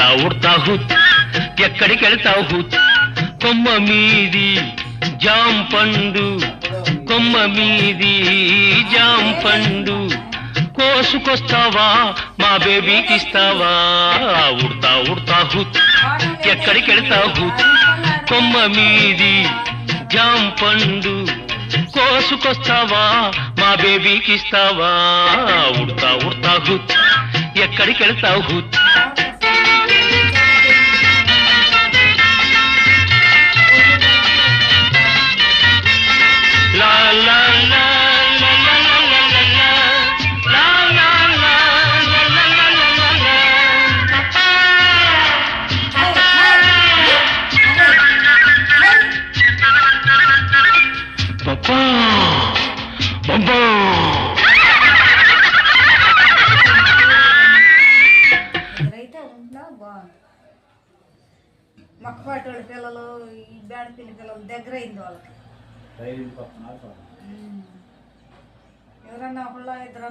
ఉడతా ఉడతా హుత్ ఎక్కడికెళ్తావు హుత్ కొమ్మ మీది జాం పండు కొమ్మ మీది జాం పండు కోసుకొస్తావా మా బేబీకి ఇస్తావా ఉడతా ఉడతా హుత్ ఎక్కడికెళ్తావు హుత్ కొమ్మ మీది జాం పండు కోసుకొస్తావా మా బేబీకి ఇస్తావా ఉడతా ఉడతా హుత్ ఎక్కడికెళ్తావు హుత్ లా లా లా లా లా లా లా లా లా లా లా లా లా లా. పప్పా పప్పా మొక్కపాటి పిల్లలు ఈ బేడపిల్లి పిల్లలు దగ్గర అయింది వాళ్ళకి ఎవరన్నా ఒకళ్ళు ఇద్దరన్నా